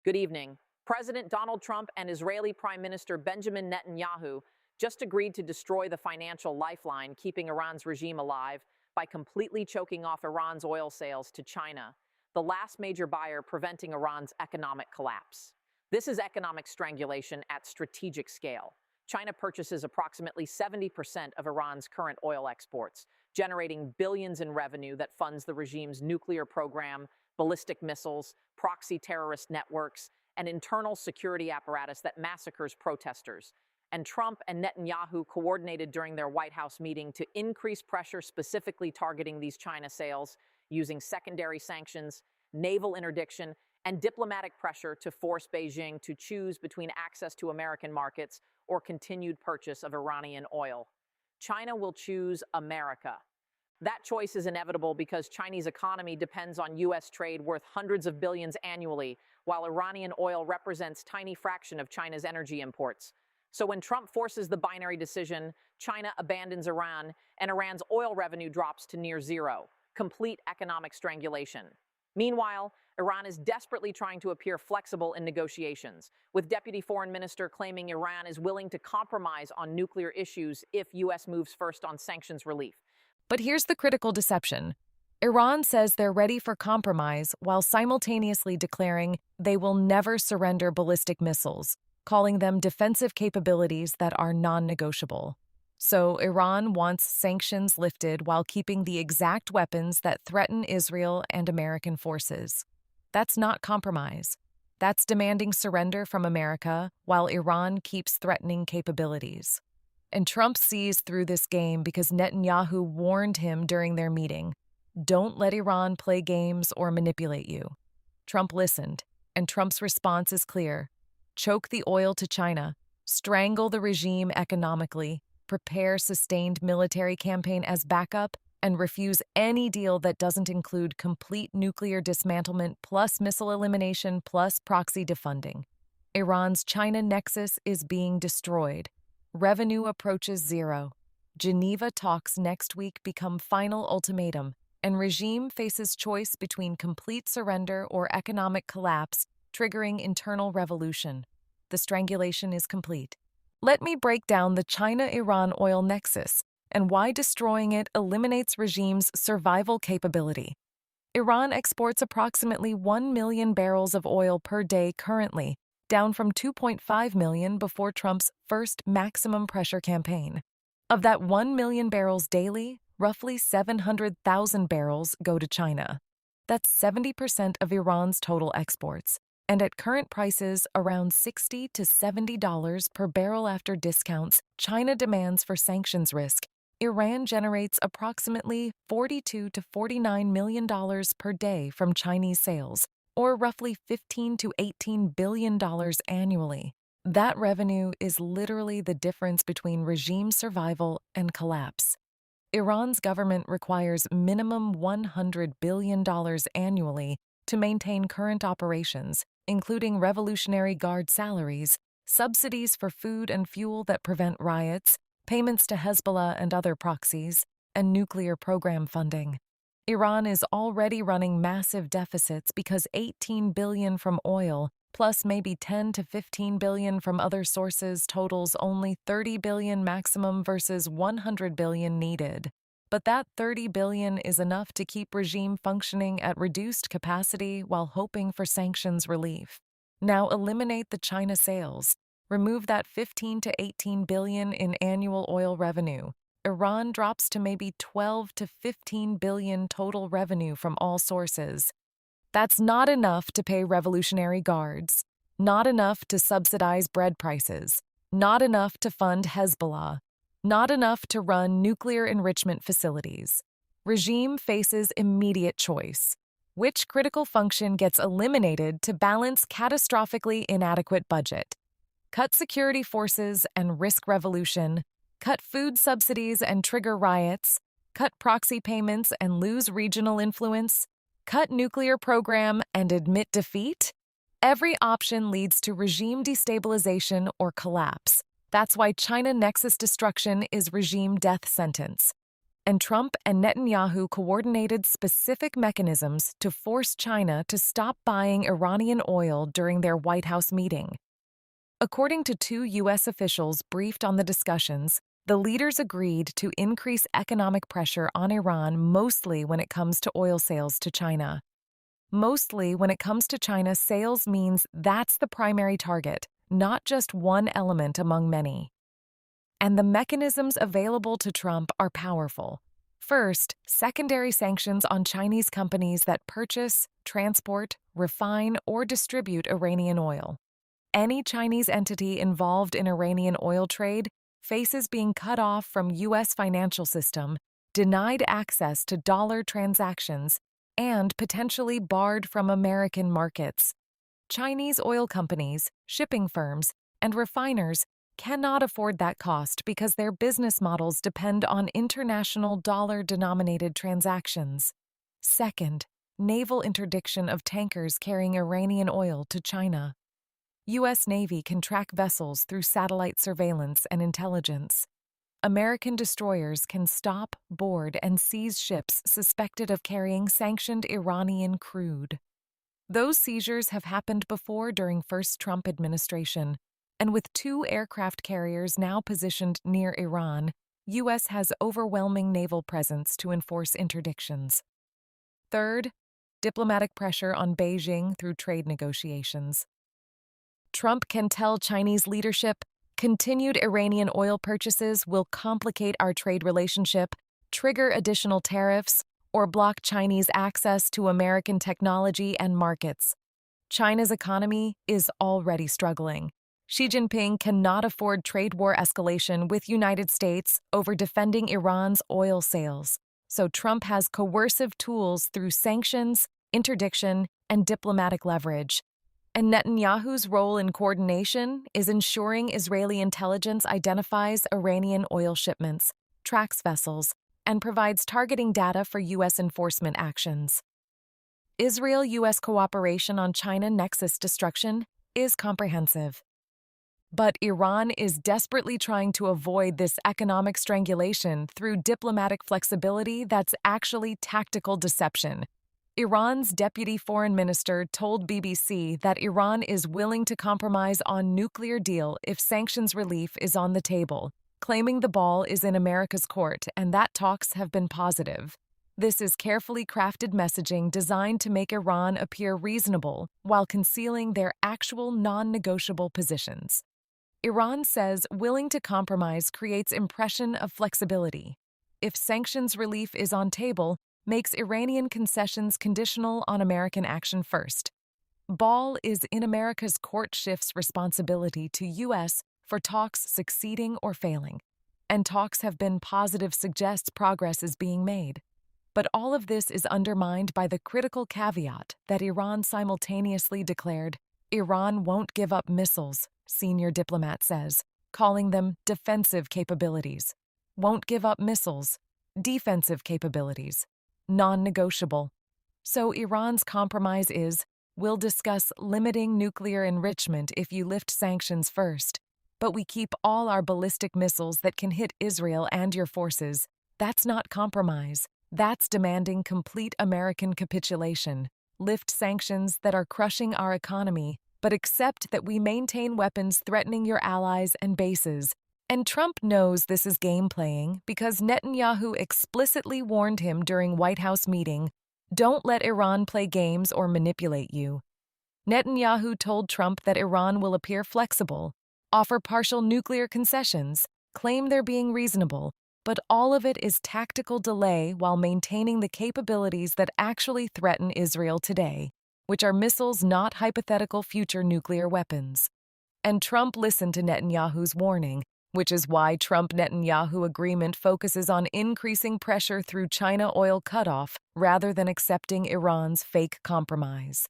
Good evening. President Donald Trump and Israeli Prime Minister Benjamin Netanyahu just agreed to destroy the financial lifeline keeping Iran's regime alive by completely choking off Iran's oil sales to China, the last major buyer preventing Iran's economic collapse. This is economic strangulation at strategic scale. China purchases approximately 70% of Iran's current oil exports, generating billions in revenue that funds the regime's nuclear program, ballistic missiles, proxy terrorist networks, and internal security apparatus that massacres protesters. And Trump and Netanyahu coordinated during their White House meeting to increase pressure specifically targeting these China sales using secondary sanctions, naval interdiction, and diplomatic pressure to force Beijing to choose between access to American markets or continued purchase of Iranian oil. China will choose America. That choice is inevitable because Chinese economy depends on U.S. trade worth hundreds of billions annually, while Iranian oil represents a tiny fraction of China's energy imports. So when Trump forces the binary decision, China abandons Iran, and Iran's oil revenue drops to near zero. Complete economic strangulation. Meanwhile, Iran is desperately trying to appear flexible in negotiations, with Deputy Foreign Minister claiming Iran is willing to compromise on nuclear issues if U.S. moves first on sanctions relief. But here's the critical deception. Iran says they're ready for compromise while simultaneously declaring they will never surrender ballistic missiles, calling them defensive capabilities that are non-negotiable. So Iran wants sanctions lifted while keeping the exact weapons that threaten Israel and American forces. That's not compromise. That's demanding surrender from America while Iran keeps threatening capabilities. And Trump sees through this game because Netanyahu warned him during their meeting, "Don't let Iran play games or manipulate you." Trump listened, and Trump's response is clear. Choke the oil to China, strangle the regime economically, prepare sustained military campaign as backup, and refuse any deal that doesn't include complete nuclear dismantlement plus missile elimination plus proxy defunding. Iran's China Nexus is being destroyed. Revenue approaches zero. Geneva talks next week become final ultimatum, and regime faces choice between complete surrender or economic collapse, triggering internal revolution. The strangulation is complete. Let me break down the China-Iran oil nexus and why destroying it eliminates regime's survival capability. Iran exports approximately 1 million barrels of oil per day currently, down from 2.5 million before Trump's first maximum pressure campaign. Of that 1 million barrels daily, roughly 700,000 barrels go to China. That's 70% of Iran's total exports, and at current prices around $60 to $70 per barrel after discounts China demands for sanctions risk, Iran generates approximately $42 to $49 million per day from Chinese sales, or roughly $15 to $18 billion annually. That revenue is literally the difference between regime survival and collapse. Iran's government requires minimum $100 billion annually to maintain current operations, including Revolutionary Guard salaries, subsidies for food and fuel that prevent riots, payments to Hezbollah and other proxies, and nuclear program funding. Iran is already running massive deficits because $18 billion from oil, plus maybe $10 to $15 billion from other sources totals only $30 billion maximum versus $100 billion needed. But that $30 billion is enough to keep regime functioning at reduced capacity while hoping for sanctions relief. Now eliminate the China sales. Remove that $15 to $18 billion in annual oil revenue. Iran drops to maybe $12 to $15 billion total revenue from all sources. That's not enough to pay Revolutionary Guards, not enough to subsidize bread prices, not enough to fund Hezbollah, not enough to run nuclear enrichment facilities. Regime faces immediate choice. Which critical function gets eliminated to balance catastrophically inadequate budget? Cut security forces and risk revolution, cut food subsidies and trigger riots, cut proxy payments and lose regional influence, cut nuclear program and admit defeat? Every option leads to regime destabilization or collapse. That's why China Nexus destruction is regime death sentence. and Trump and Netanyahu coordinated specific mechanisms to force China to stop buying Iranian oil during their White House meeting. According to two U.S. officials briefed on the discussions, the leaders agreed to increase economic pressure on Iran mostly when it comes to oil sales to China. Mostly when it comes to China, sales means that's the primary target, not just one element among many. And the mechanisms available to Trump are powerful. First, secondary sanctions on Chinese companies that purchase, transport, refine, or distribute Iranian oil. Any Chinese entity involved in Iranian oil trade faces being cut off from U.S. financial system, denied access to dollar transactions, and potentially barred from American markets. Chinese oil companies, shipping firms, and refiners cannot afford that cost because their business models depend on international dollar-denominated transactions. Second, naval interdiction of tankers carrying Iranian oil to China. U.S. Navy can track vessels through satellite surveillance and intelligence. American destroyers can stop, board, and seize ships suspected of carrying sanctioned Iranian crude. Those seizures have happened before during first Trump administration, and with two aircraft carriers now positioned near Iran, U.S. has overwhelming naval presence to enforce interdictions. Third, diplomatic pressure on Beijing through trade negotiations. Trump can tell Chinese leadership, continued Iranian oil purchases will complicate our trade relationship, trigger additional tariffs, or block Chinese access to American technology and markets. China's economy is already struggling. Xi Jinping cannot afford trade war escalation with United States over defending Iran's oil sales, so Trump has coercive tools through sanctions, interdiction, and diplomatic leverage. And Netanyahu's role in coordination is ensuring Israeli intelligence identifies Iranian oil shipments, tracks vessels, and provides targeting data for U.S. enforcement actions. Israel-U.S. cooperation on China Nexus destruction is comprehensive. But Iran is desperately trying to avoid this economic strangulation through diplomatic flexibility that's actually tactical deception. Iran's deputy foreign minister told BBC that Iran is willing to compromise on nuclear deal if sanctions relief is on the table, claiming the ball is in America's court and that talks have been positive. This is carefully crafted messaging designed to make Iran appear reasonable while concealing their actual non-negotiable positions. Iran says willing to compromise creates impression of flexibility. If sanctions relief is on table, makes Iranian concessions conditional on American action first. Ball is in America's court shifts responsibility to U.S. for talks succeeding or failing, and talks have been positive suggests progress is being made. But all of this is undermined by the critical caveat that Iran simultaneously declared, Iran won't give up missiles, senior diplomat says, calling them defensive capabilities. Won't give up missiles, defensive capabilities, non-negotiable. So Iran's compromise is, we'll discuss limiting nuclear enrichment if you lift sanctions first, but we keep all our ballistic missiles that can hit Israel and your forces. That's not compromise. That's demanding complete American capitulation. Lift sanctions that are crushing our economy, but accept that we maintain weapons threatening your allies and bases. And Trump knows this is game playing because Netanyahu explicitly warned him during White House meeting, don't let Iran play games or manipulate you. Netanyahu told Trump that Iran will appear flexible, offer partial nuclear concessions, claim they're being reasonable, but all of it is tactical delay while maintaining the capabilities that actually threaten Israel today, which are missiles, not hypothetical future nuclear weapons. And Trump listened to Netanyahu's warning, which is why Trump-Netanyahu agreement focuses on increasing pressure through China oil cutoff rather than accepting Iran's fake compromise.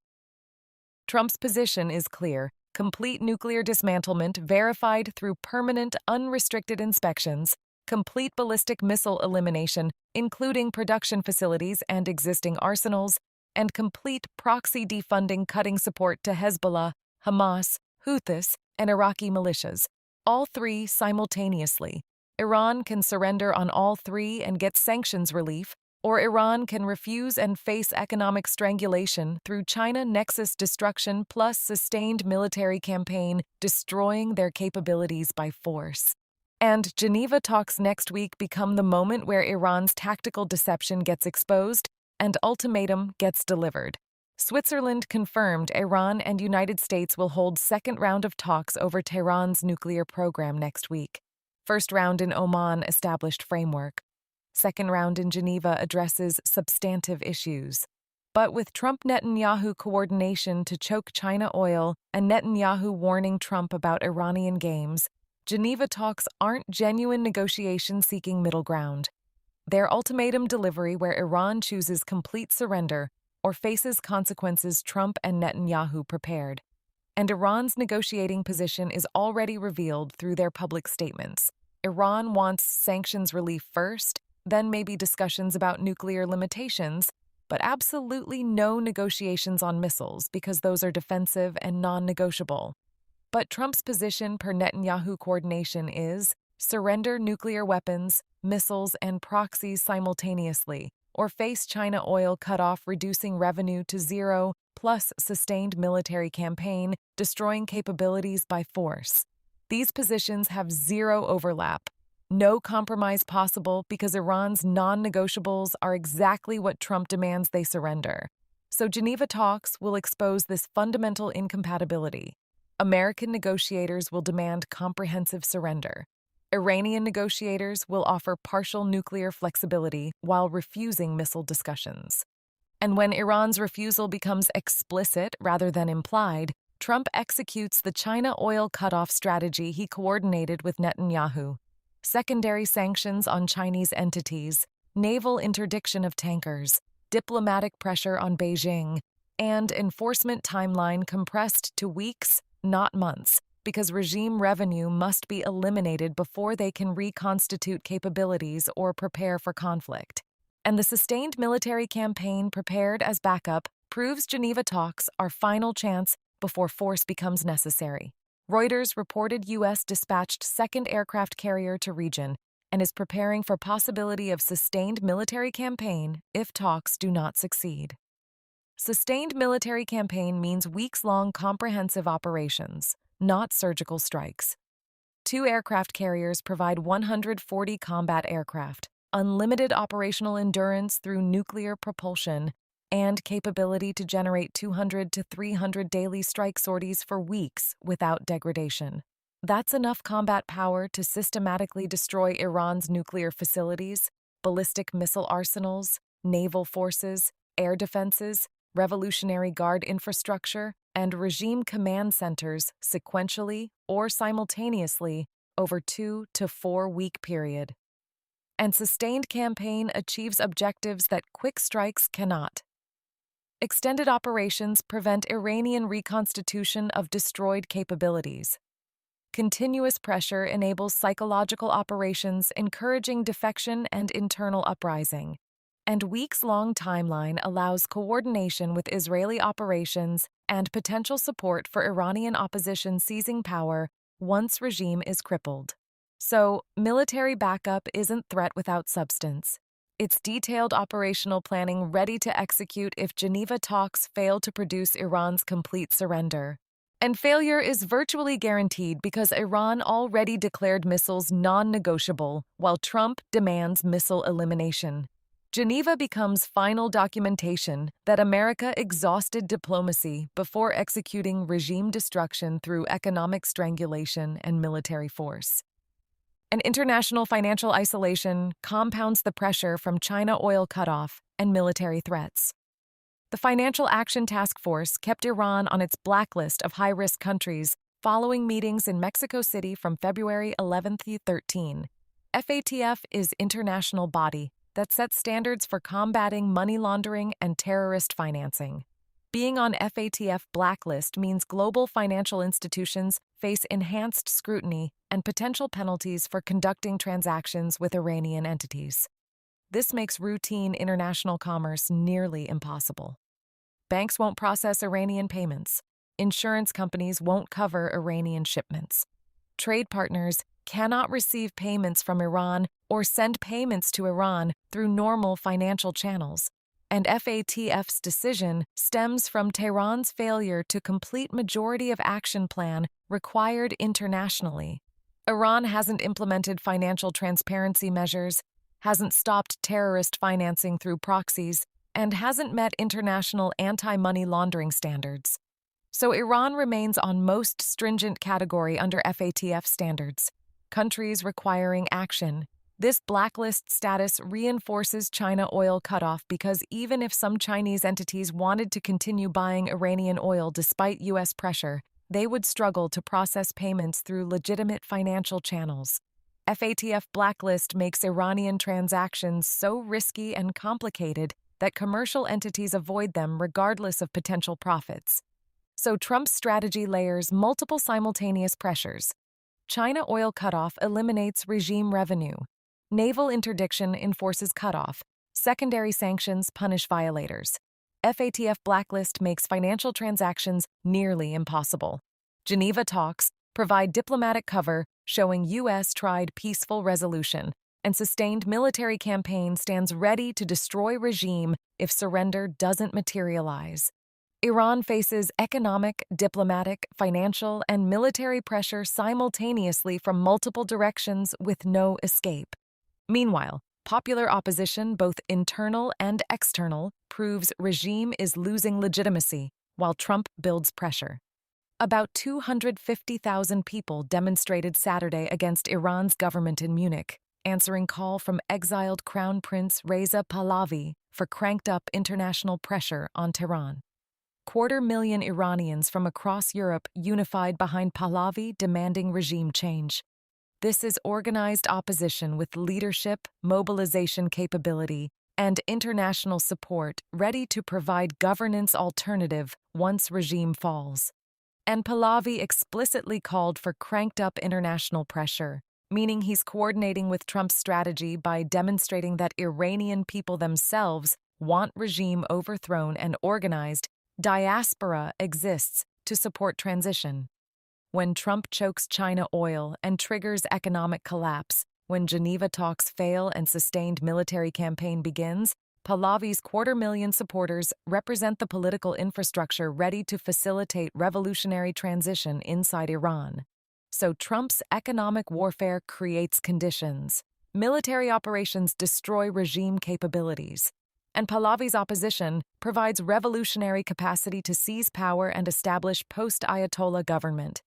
Trump's position is clear: complete nuclear dismantlement verified through permanent, unrestricted inspections, complete ballistic missile elimination, including production facilities and existing arsenals, and complete proxy defunding, cutting support to Hezbollah, Hamas, Houthis, and Iraqi militias, all three simultaneously, Iran can surrender on all three and get sanctions relief, or Iran can refuse and face economic strangulation through China Nexus destruction plus sustained military campaign, destroying their capabilities by force. And Geneva talks next week become the moment where Iran's tactical deception gets exposed and ultimatum gets delivered. Switzerland confirmed Iran and United States will hold second round of talks over Tehran's nuclear program next week. First round in Oman established framework. Second round in Geneva addresses substantive issues. But with Trump-Netanyahu coordination to choke China oil and Netanyahu warning Trump about Iranian games, Geneva talks aren't genuine negotiations seeking middle ground. They're ultimatum delivery where Iran chooses complete surrender or faces consequences Trump and Netanyahu prepared. And Iran's negotiating position is already revealed through their public statements. Iran wants sanctions relief first, then maybe discussions about nuclear limitations, but absolutely no negotiations on missiles because those are defensive and non-negotiable. But Trump's position per Netanyahu coordination is surrender nuclear weapons, missiles, and proxies simultaneously, or face China oil cutoff reducing revenue to zero, plus sustained military campaign, destroying capabilities by force. These positions have zero overlap. No compromise possible because Iran's non-negotiables are exactly what Trump demands they surrender. So Geneva talks will expose this fundamental incompatibility. American negotiators will demand comprehensive surrender. Iranian negotiators will offer partial nuclear flexibility while refusing missile discussions. And when Iran's refusal becomes explicit rather than implied, Trump executes the China oil cutoff strategy he coordinated with Netanyahu. Secondary sanctions on Chinese entities, naval interdiction of tankers, diplomatic pressure on Beijing, and enforcement timeline compressed to weeks, not months, because regime revenue must be eliminated before they can reconstitute capabilities or prepare for conflict. And the sustained military campaign prepared as backup proves Geneva talks are final chance before force becomes necessary. Reuters reported U.S. dispatched second aircraft carrier to region and is preparing for possibility of sustained military campaign if talks do not succeed. Sustained military campaign means weeks-long comprehensive operations, not surgical strikes. 2 aircraft carriers provide 140 combat aircraft, unlimited operational endurance through nuclear propulsion, and capability to generate 200 to 300 daily strike sorties for weeks without degradation. That's enough combat power to systematically destroy Iran's nuclear facilities, ballistic missile arsenals, naval forces, air defenses, Revolutionary Guard infrastructure, and regime command centers sequentially or simultaneously over 2 to 4 week period. And sustained campaign achieves objectives that quick strikes cannot. Extended operations prevent Iranian reconstitution of destroyed capabilities. Continuous pressure enables psychological operations encouraging defection and internal uprising. And weeks-long timeline allows coordination with Israeli operations and potential support for Iranian opposition seizing power once regime is crippled. So, military backup isn't threat without substance. It's detailed operational planning ready to execute if Geneva talks fail to produce Iran's complete surrender. And failure is virtually guaranteed because Iran already declared missiles non-negotiable, while Trump demands missile elimination. Geneva becomes final documentation that America exhausted diplomacy before executing regime destruction through economic strangulation and military force. And international financial isolation compounds the pressure from China oil cutoff and military threats. The Financial Action Task Force kept Iran on its blacklist of high-risk countries following meetings in Mexico City from February 11 through 13. FATF is international body that sets standards for combating money laundering and terrorist financing. Being on FATF blacklist means global financial institutions face enhanced scrutiny and potential penalties for conducting transactions with Iranian entities. This makes routine international commerce nearly impossible. Banks won't process Iranian payments. Insurance companies won't cover Iranian shipments. Trade partners cannot receive payments from Iran or send payments to Iran through normal financial channels. And FATF's decision stems from Tehran's failure to complete majority of action plan required internationally. Iran hasn't implemented financial transparency measures, hasn't stopped terrorist financing through proxies, and hasn't met international anti-money laundering standards. So Iran remains on most stringent category under FATF standards, countries requiring action. This blacklist status reinforces China oil cutoff because even if some Chinese entities wanted to continue buying Iranian oil despite U.S. pressure, they would struggle to process payments through legitimate financial channels. FATF blacklist makes Iranian transactions so risky and complicated that commercial entities avoid them regardless of potential profits. So Trump's strategy layers multiple simultaneous pressures. China oil cutoff eliminates regime revenue. Naval interdiction enforces cutoff. Secondary sanctions punish violators. FATF blacklist makes financial transactions nearly impossible. Geneva talks provide diplomatic cover showing U.S.-tried peaceful resolution, and sustained military campaign stands ready to destroy regime if surrender doesn't materialize. Iran faces economic, diplomatic, financial, and military pressure simultaneously from multiple directions with no escape. Meanwhile, popular opposition, both internal and external, proves regime is losing legitimacy, while Trump builds pressure. About 250,000 people demonstrated Saturday against Iran's government in Munich, answering call from exiled Crown Prince Reza Pahlavi for cranked-up international pressure on Tehran. 250,000 Iranians from across Europe unified behind Pahlavi demanding regime change. This is organized opposition with leadership, mobilization capability, and international support ready to provide governance alternative once regime falls. And Pahlavi explicitly called for cranked-up international pressure, meaning he's coordinating with Trump's strategy by demonstrating that Iranian people themselves want regime overthrown and organized diaspora exists to support transition. When Trump chokes China oil and triggers economic collapse, when Geneva talks fail and sustained military campaign begins, Pahlavi's 250,000 supporters represent the political infrastructure ready to facilitate revolutionary transition inside Iran. So Trump's economic warfare creates conditions. Military operations destroy regime capabilities. And Pahlavi's opposition provides revolutionary capacity to seize power and establish post-Ayatollah government.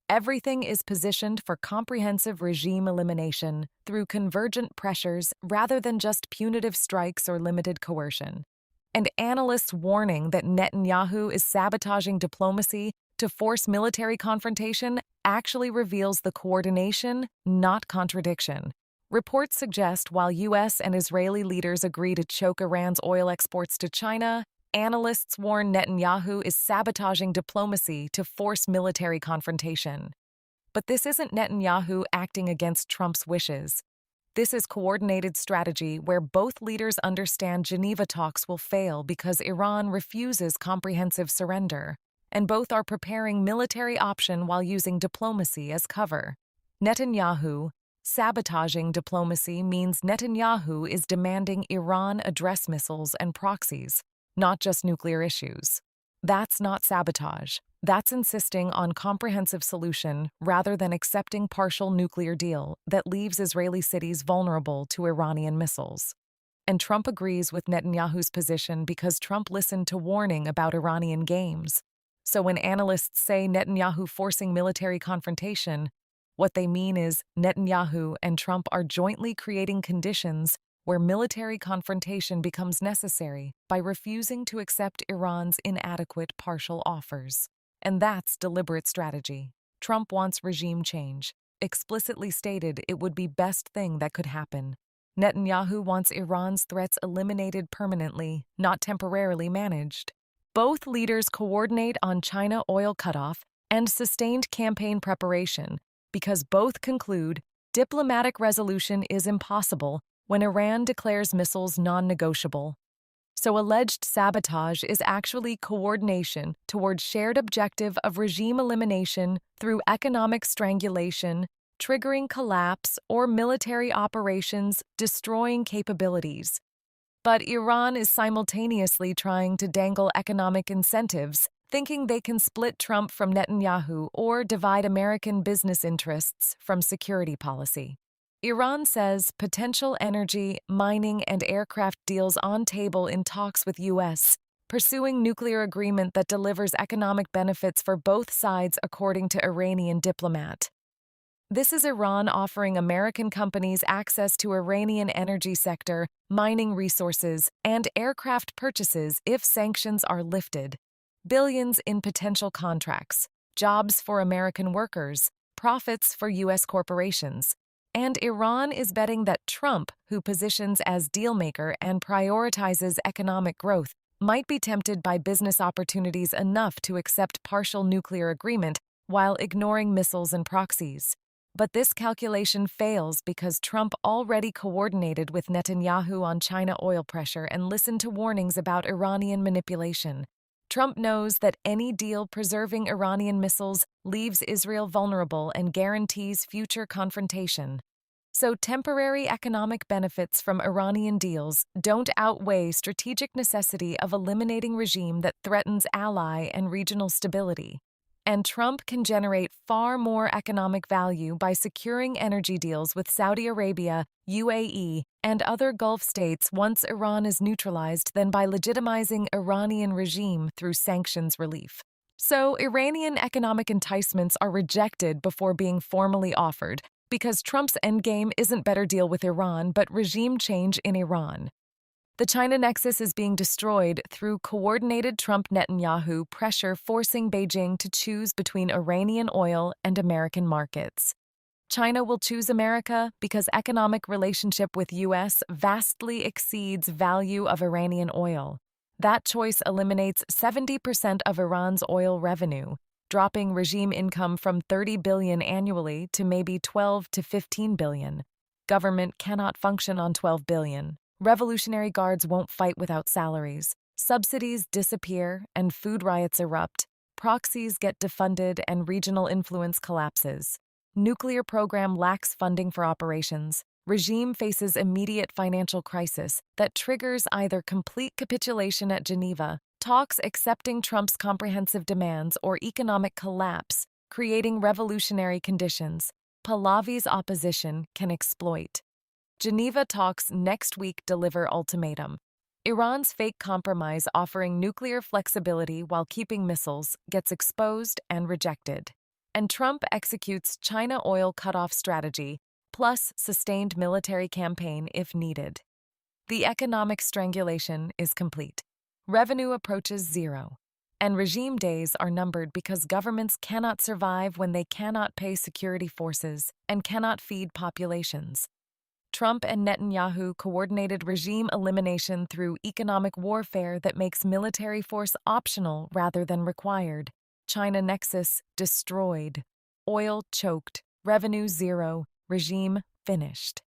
Everything is positioned for comprehensive regime elimination through convergent pressures rather than just punitive strikes or limited coercion. And analysts' warning that Netanyahu is sabotaging diplomacy to force military confrontation actually reveals the coordination, not contradiction. Reports suggest while U.S. and Israeli leaders agree to choke Iran's oil exports to China, analysts warn Netanyahu is sabotaging diplomacy to force military confrontation. But this isn't Netanyahu acting against Trump's wishes. This is coordinated strategy where both leaders understand Geneva talks will fail because Iran refuses comprehensive surrender, and both are preparing military option while using diplomacy as cover. Netanyahu sabotaging diplomacy means Netanyahu is demanding Iran address missiles and proxies, not just nuclear issues. That's not sabotage. That's insisting on comprehensive solution rather than accepting partial nuclear deal that leaves Israeli cities vulnerable to Iranian missiles. And Trump agrees with Netanyahu's position because Trump listened to warning about Iranian games. So when analysts say Netanyahu forcing military confrontation, what they mean is Netanyahu and Trump are jointly creating conditions where military confrontation becomes necessary by refusing to accept Iran's inadequate partial offers. And that's deliberate strategy. Trump wants regime change. Explicitly stated it would be best thing that could happen. Netanyahu wants Iran's threats eliminated permanently, not temporarily managed. Both leaders coordinate on China oil cutoff and sustained campaign preparation because both conclude diplomatic resolution is impossible when Iran declares missiles non-negotiable. So alleged sabotage is actually coordination toward shared objective of regime elimination through economic strangulation, triggering collapse or military operations, destroying capabilities. But Iran is simultaneously trying to dangle economic incentives, thinking they can split Trump from Netanyahu or divide American business interests from security policy. Iran says potential energy, mining, and aircraft deals on table in talks with U.S., pursuing nuclear agreement that delivers economic benefits for both sides, according to Iranian diplomat. This is Iran offering American companies access to Iranian energy sector, mining resources, and aircraft purchases if sanctions are lifted. Billions in potential contracts, jobs for American workers, profits for U.S. corporations. And Iran is betting that Trump, who positions as dealmaker and prioritizes economic growth, might be tempted by business opportunities enough to accept partial nuclear agreement while ignoring missiles and proxies. But this calculation fails because Trump already coordinated with Netanyahu on China oil pressure and listened to warnings about Iranian manipulation. Trump knows that any deal preserving Iranian missiles leaves Israel vulnerable and guarantees future confrontation. So temporary economic benefits from Iranian deals don't outweigh strategic necessity of eliminating regime that threatens ally and regional stability. And Trump can generate far more economic value by securing energy deals with Saudi Arabia, UAE, and other Gulf states once Iran is neutralized than by legitimizing Iranian regime through sanctions relief. So Iranian economic enticements are rejected before being formally offered, because Trump's endgame isn't better deal with Iran but regime change in Iran. The China Nexus is being destroyed through coordinated Trump-Netanyahu pressure forcing Beijing to choose between Iranian oil and American markets. China will choose America because economic relationship with U.S. vastly exceeds value of Iranian oil. That choice eliminates 70% of Iran's oil revenue, dropping regime income from $30 billion annually to maybe $12 to $15 billion. Government cannot function on $12 billion. Revolutionary Guards won't fight without salaries. Subsidies disappear and food riots erupt. Proxies get defunded and regional influence collapses. Nuclear program lacks funding for operations. Regime faces immediate financial crisis that triggers either complete capitulation at Geneva, talks accepting Trump's comprehensive demands, or economic collapse, creating revolutionary conditions Pahlavi's opposition can exploit. Geneva talks next week deliver ultimatum. Iran's fake compromise offering nuclear flexibility while keeping missiles gets exposed and rejected. And Trump executes China oil cutoff strategy, plus sustained military campaign if needed. The economic strangulation is complete. Revenue approaches zero. And regime days are numbered because governments cannot survive when they cannot pay security forces and cannot feed populations. Trump and Netanyahu coordinated regime elimination through economic warfare that makes military force optional rather than required. China Nexus destroyed. Oil choked. Revenue zero. Regime finished.